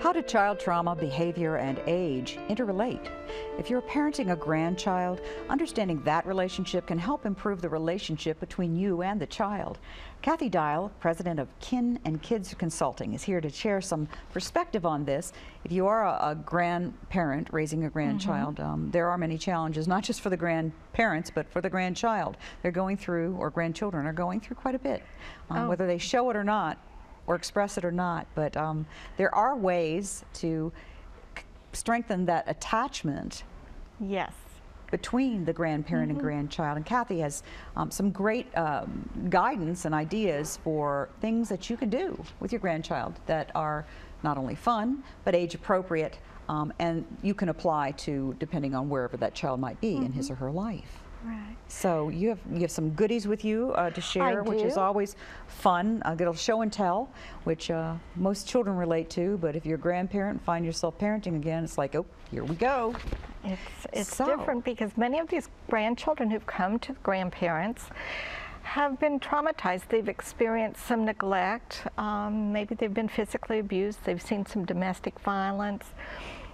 How do child trauma, behavior, and age interrelate? If you're parenting a grandchild, understanding that relationship can help improve the relationship between you and the child. Kathy Dial, president of Kin and Kids Consulting, is here to share some perspective on this. If you are a grandparent raising a grandchild, there are many challenges, not just for the grandparents, but for the grandchild. They're going through, or grandchildren are going through quite a bit, whether they show it or not, or express it or not, but there are ways to strengthen that attachment. Yes. Between the grandparent and grandchild. And Kathy has some great guidance and ideas for things that you can do with your grandchild that are not only fun, but age appropriate, and you can apply to depending on wherever that child might be in his or her life. Right. So you have some goodies with you to share, which is always fun. A little show and tell, which most children relate to. But if you're a grandparent and find yourself parenting again, it's like, oh, here we go. It's different because many of these grandchildren who've come to grandparents have been traumatized. They've experienced some neglect. Maybe they've been physically abused. They've seen some domestic violence.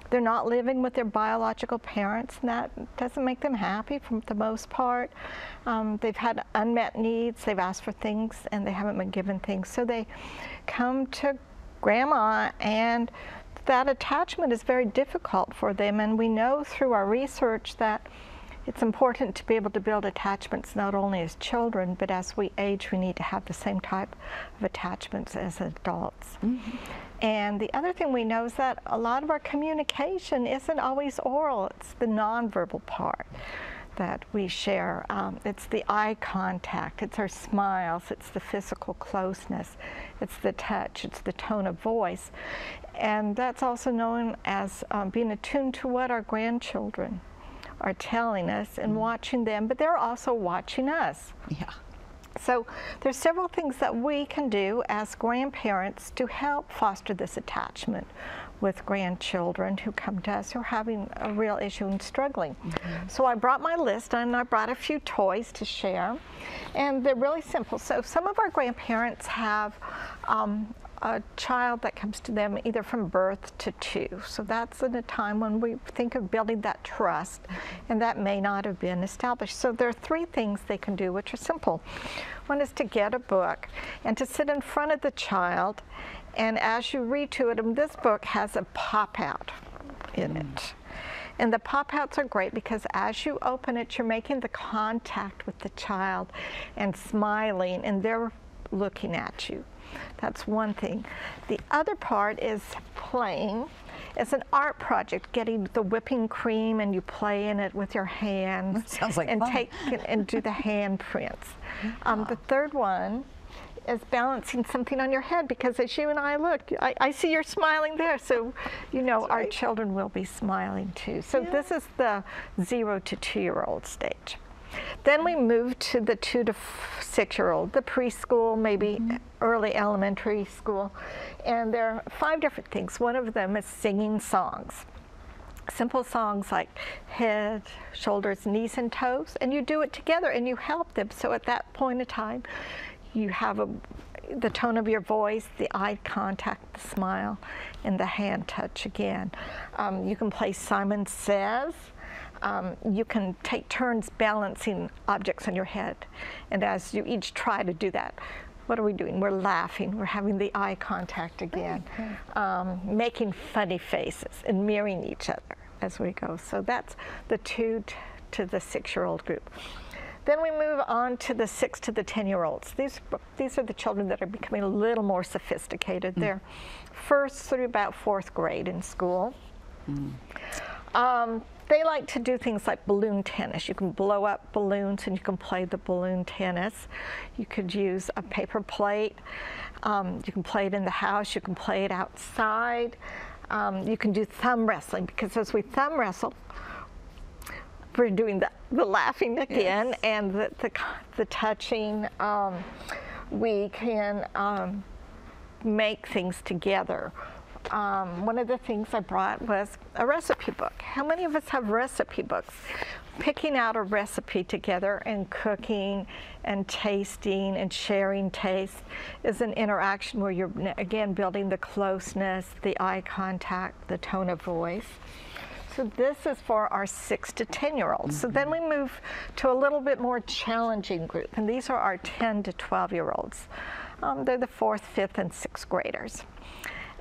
They're not living with their biological parents, and that doesn't make them happy for the most part. They've had unmet needs, they've asked for things, and they haven't been given things. So they come to grandma, and that attachment is very difficult for them. And we know through our research that it's important to be able to build attachments not only as children, but as we age, we need to have the same type of attachments as adults. And the other thing we know is that a lot of our communication isn't always oral. It's the nonverbal part that we share. It's the eye contact, it's our smiles, it's the physical closeness, it's the touch, it's the tone of voice. And that's also known as being attuned to what our grandchildren are telling us and watching them, but they're also watching us. Yeah. So there's several things that we can do as grandparents to help foster this attachment with grandchildren who come to us who are having a real issue and struggling. So I brought my list, and I brought a few toys to share, and they're really simple. So some of our grandparents have a child that comes to them either from birth to 2. So that's in a time when we think of building that trust, and that may not have been established. So there are 3 things they can do which are simple. One is to get a book and to sit in front of the child, and as you read to it, and this book has a pop-out in it. And the pop-outs are great because as you open it, you're making the contact with the child and smiling, and they're looking at you. That's one thing. The other part is playing. It's an art project, getting the whipping cream and you play in it with your hands. That sounds like and fun. take and do the hand prints. The third one is balancing something on your head, because as you and I look, I see you're smiling there, so you know our children will be smiling too. So this is the 0 to 2-year-old stage. Then we move to the 2 to 6-year-old, the preschool, maybe early elementary school. And there are 5 different things. One of them is singing songs. Simple songs like head, shoulders, knees, and toes. And you do it together and you help them. So at that point in time, you have the tone of your voice, the eye contact, the smile, and the hand touch again. You can play Simon Says. You can take turns balancing objects on your head. And as you each try to do that, what are we doing? We're laughing, we're having the eye contact again, making funny faces and mirroring each other as we go. So that's the 2 to the 6-year-old group. Then we move on to the 6 to the 10-year-olds. These are the children that are becoming a little more sophisticated. They're 1st through about 4th grade in school. They like to do things like balloon tennis. You can blow up balloons and you can play the balloon tennis. You could use a paper plate. You can play it in the house. You can play it outside. You can do thumb wrestling, because as we thumb wrestle, we're doing the laughing again and the touching. We can make things together. one of the things I brought was a recipe book. How many of us have recipe books? Picking out a recipe together and cooking and tasting and sharing taste is an interaction where you're, again, building the closeness, the eye contact, the tone of voice. So this is for our 6 to 10-year-olds. So then we move to a little bit more challenging group, and these are our 10 to 12-year-olds. They're the 4th, 5th, and 6th graders.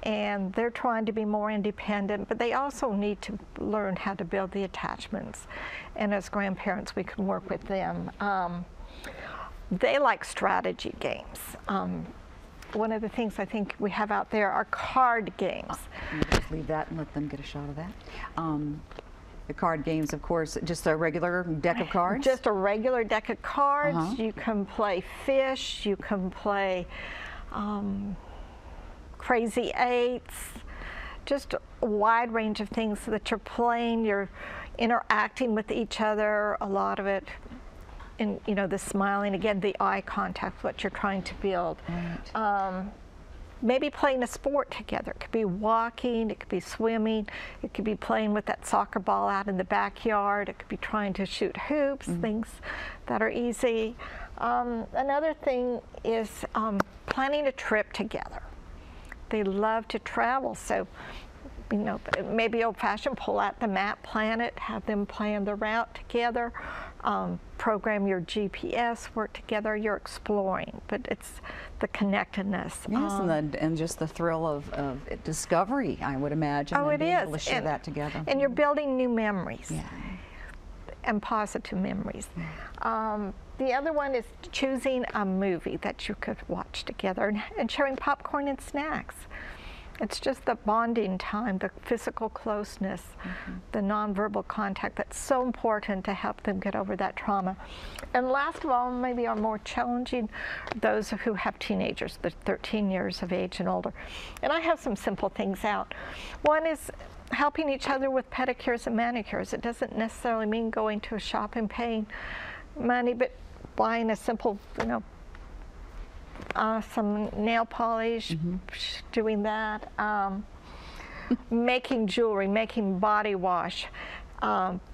And they're trying to be more independent, but they also need to learn how to build the attachments. And as grandparents, we can work with them. They like strategy games. One of the things I think we have out there are card games. Just leave that and let them get a shot of that. The card games, of course, just a regular deck of cards? Just a regular deck of cards. You can play fish. You can play Crazy Eights. Just a wide range of things that you're playing. You're interacting with each other. A lot of it, and you know, the smiling, again, the eye contact, what you're trying to build. Right. Maybe playing a sport together. It could be walking, it could be swimming, it could be playing with that soccer ball out in the backyard, it could be trying to shoot hoops, things that are easy. Another thing is planning a trip together. They love to travel, so you know, maybe old-fashioned, pull out the map, plan it, have them plan the route together, program your GPS, work together, you're exploring, but it's the connectedness. Yes, and just the thrill of discovery, I would imagine. Oh, and it being is. able to share that together. And you're building new memories. Yeah. And positive memories. The other one is choosing a movie that you could watch together and sharing popcorn and snacks. It's just the bonding time, the physical closeness, the nonverbal contact that's so important to help them get over that trauma. And last of all, maybe are more challenging, those who have teenagers, the 13 years of age and older. And I have some simple things out. One is helping each other with pedicures and manicures. It doesn't necessarily mean going to a shop and paying money, but buying a simple, you know, some nail polish, doing that, making jewelry, making body wash,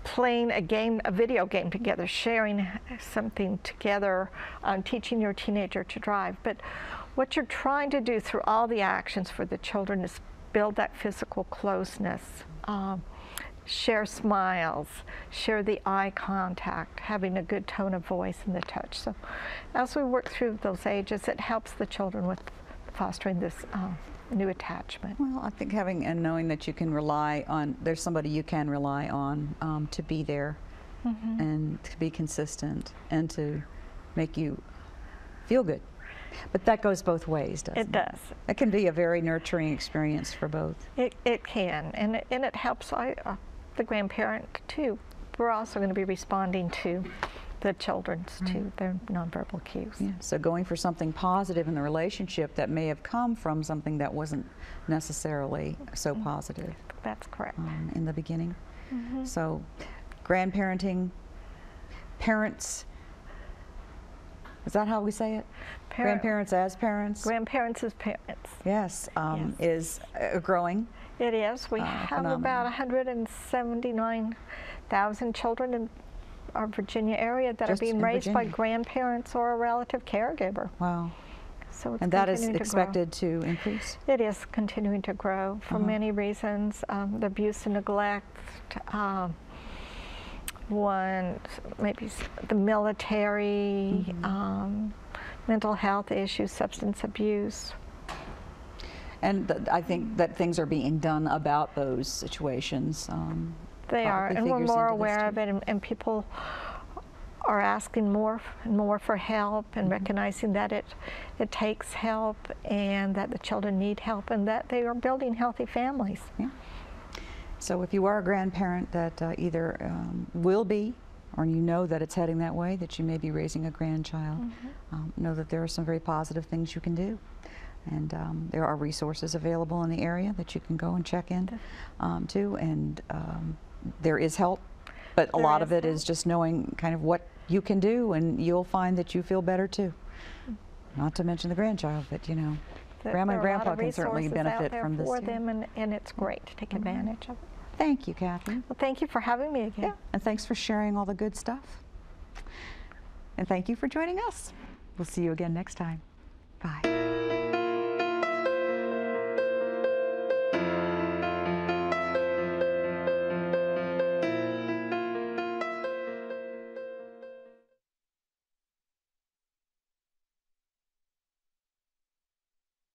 playing a game, a video game together, sharing something together, teaching your teenager to drive. But what you're trying to do through all the actions for the children is build that physical closeness, share smiles, share the eye contact, having a good tone of voice and the touch. So as we work through those ages, it helps the children with fostering this new attachment. Well, I think having and knowing that you can rely on, there's somebody you can rely on to be there and to be consistent and to make you feel good. But that goes both ways, doesn't it? It does. It can be a very nurturing experience for both. It can, and it helps the grandparent too. We're also going to be responding to the children's to their nonverbal cues. Yeah. So going for something positive in the relationship that may have come from something that wasn't necessarily so positive. That's correct. In the beginning. So grandparenting, parents, is that how we say it? Grandparents as parents? Grandparents as parents. Yes, is growing. It is. We have about 179,000 children in our Virginia area that are being raised by grandparents or a relative caregiver. Wow. So it's and that is continuing expected to increase? It is continuing to grow for many reasons. The abuse and neglect, one, maybe the military, mental health issues, substance abuse. And I think that things are being done about those situations. They are, and we're more aware of it, and people are asking more and more for help and recognizing that it takes help and that the children need help and that they are building healthy families. Yeah. So if you are a grandparent that either will be, or you know that it's heading that way, that you may be raising a grandchild, know that there are some very positive things you can do. And there are resources available in the area that you can go and check in to, and there is help, but a lot of it is just knowing kind of what you can do, and you'll find that you feel better too. Not to mention the grandchild, but you know. Grandma and there are a lot Grandpa of can certainly resources out benefit there from this for too. them, and it's great to take advantage of it. Thank you, Kathy. Well, thank you for having me again. Yeah, and thanks for sharing all the good stuff. And thank you for joining us. We'll see you again next time. Bye.